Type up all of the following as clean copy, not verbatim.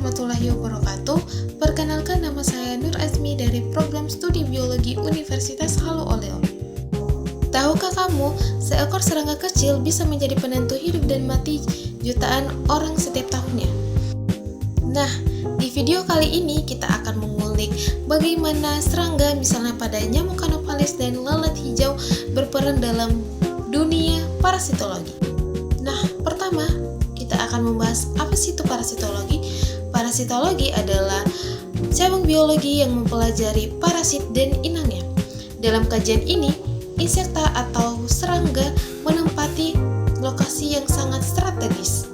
warahmatullahi wabarakatuh. Perkenalkan, nama saya Nur Azmi dari Program Studi Biologi Universitas Halu Oleo. Tahukah kamu, seekor serangga kecil bisa menjadi penentu hidup dan mati jutaan orang setiap tahunnya? Nah, di video kali ini kita akan mengulik bagaimana serangga, misalnya pada nyamuk Anopheles dan lalat hijau, berperan dalam dunia parasitologi. Nah, pertama kita akan membahas apa sih itu parasitologi. Parasitologi adalah cabang biologi yang mempelajari parasit dan inangnya. Dalam kajian ini, insekta atau serangga menempati lokasi yang sangat strategis.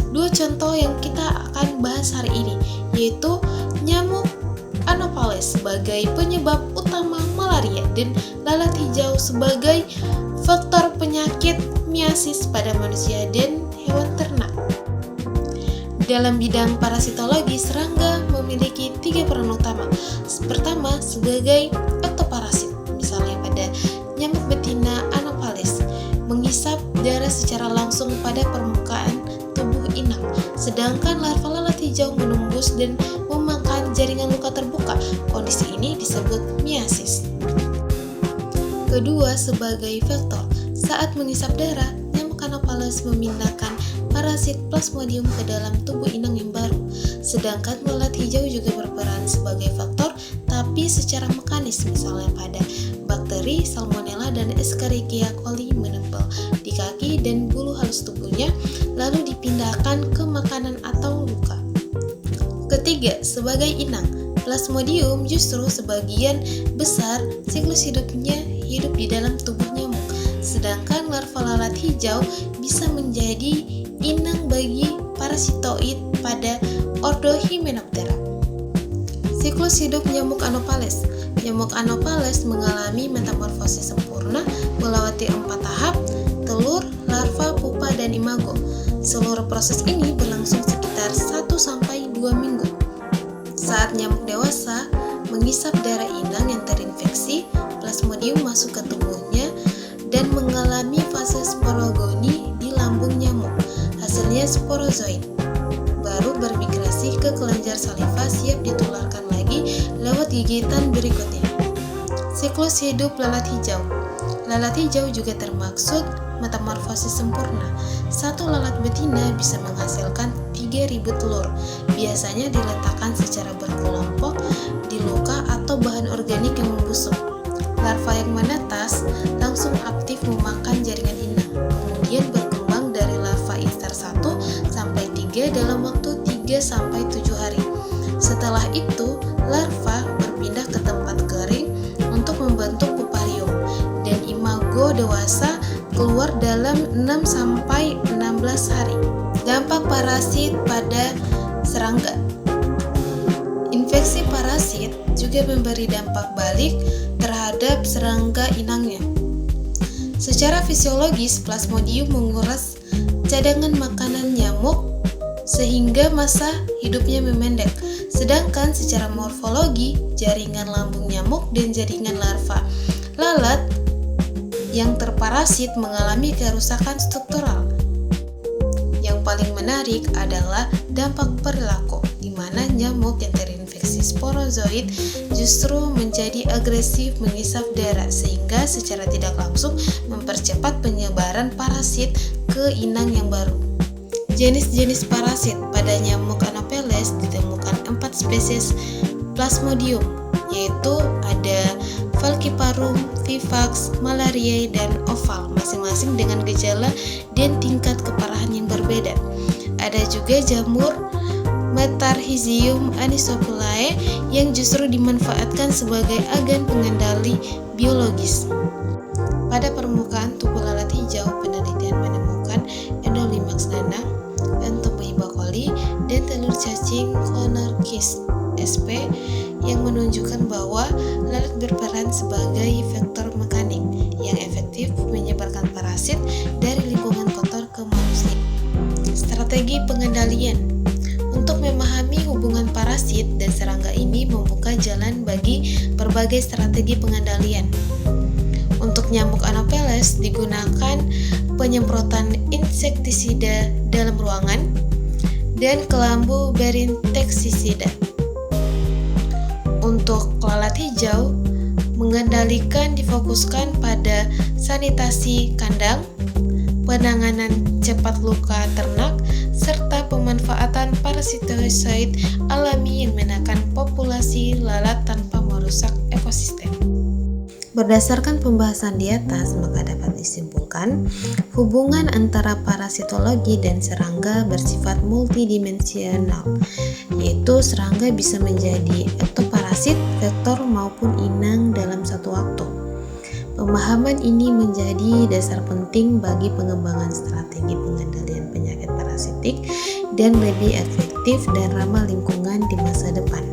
Dua contoh yang kita akan bahas hari ini, yaitu nyamuk Anopheles sebagai penyebab utama malaria dan lalat hijau sebagai faktor penyakit meiosis pada manusia dan hewan ternak. Dalam bidang parasitologi, serangga memiliki 3 peran utama. Pertama, sebagai ektoparasit, misalnya pada nyamuk betina Anopheles, menghisap darah secara langsung pada permukaan tubuh inang, sedangkan larva lalat hijau menembus dan memakan jaringan luka terbuka. Kondisi ini disebut meiosis. Kedua, sebagai vektor, saat menghisap darah, nyamuk Anopheles memindahkan parasit Plasmodium ke dalam tubuh inang yang baru. Sedangkan lalat hijau juga berperan sebagai faktor, tapi secara mekanis, misalnya pada bakteri Salmonella dan Escherichia coli menempel di kaki dan bulu halus tubuhnya, lalu dipindahkan ke makanan atau luka. Ketiga, sebagai inang, Plasmodium justru sebagian besar siklus hidupnya hidup di dalam tubuh nyamuk, sedangkan larva lalat hijau bisa menjadi inang bagi parasitoid pada ordo Hymenoptera. Siklus hidup nyamuk Anopheles. Nyamuk Anopheles mengalami metamorfosis sempurna melewati 4 tahap: telur, larva, pupa, dan imago. Seluruh proses ini berlangsung sekitar 1-2 minggu. Saat nyamuk dewasa menghisap darah inang yang terinfeksi, Plasmodium masuk ke tubuhnya dan mengalami fase sporogoni di lambung nyamuk. Hasilnya sporozoid, baru bermigrasi ke kelenjar saliva siap ditularkan lagi lewat gigitan berikutnya. Siklus hidup lalat hijau. Lalat hijau juga termaksud metamorfosis sempurna. Satu lalat betina bisa menghasilkan 3.000 telur. Biasanya diletakkan secara berkelompok di luka atau bahan organik yang membusuk. Larva yang menetas langsung aktif memakan jaringan inang, kemudian berkembang dari larva instar 1 sampai 3 dalam waktu 3-7 hari. Setelah itu, larva berpindah ke tempat kering untuk membentuk puparium, dan imago dewasa keluar dalam 6-16 hari. Dampak parasit pada serangga. Infeksi parasit juga memberi dampak balik terhadap serangga inangnya. Secara fisiologis, Plasmodium menguras cadangan makanan nyamuk sehingga masa hidupnya memendek. Sedangkan secara morfologi, jaringan lambung nyamuk dan jaringan larva lalat yang terparasit mengalami kerusakan struktural. Yang paling menarik adalah dampak perilaku, di mana nyamuk yang terinfeksi sporozoid justru menjadi agresif menghisap darah, sehingga secara tidak langsung mempercepat penyebaran parasit ke inang yang baru. Jenis-jenis parasit. Pada nyamuk Anopheles ditemukan 4 spesies Plasmodium, yaitu ada Falciparum, Vivax, Malariae, dan Oval, masing-masing dengan gejala dan tingkat keparahan yang berbeda. Ada juga jamur Metarhizium anisopulae yang justru dimanfaatkan sebagai agen pengendali biologis. Pada permukaan tubuh lalat hijau, penelitian menemukan Endolimax nanang, Entomoeba coli, dan telur cacing Clonorchis sp yang menunjukkan bahwa lalat berperan sebagai vektor mekanik yang efektif menyebarkan parasit dari lingkungan kotor ke manusia. Strategi pengendalian. Untuk memahami hubungan parasit dan serangga ini membuka jalan bagi berbagai strategi pengendalian. Untuk nyamuk Anopheles digunakan penyemprotan insektisida dalam ruangan, dan kelambu berinsektisida. Untuk lalat hijau, mengendalikan difokuskan pada sanitasi kandang, penanganan cepat luka ternak, serta pemanfaatan parasitosid alami yang menekan populasi lalat tanpa merusak ekosistem. Berdasarkan pembahasan di atas, maka dapat disimpulkan hubungan antara parasitologi dan serangga bersifat multidimensional, yaitu serangga bisa menjadi ektoparasit, vektor maupun inang dalam satu waktu. Pemahaman ini menjadi dasar penting bagi pengembangan strategi pengendalian penyakit parasitik dan lebih efektif dan ramah lingkungan di masa depan.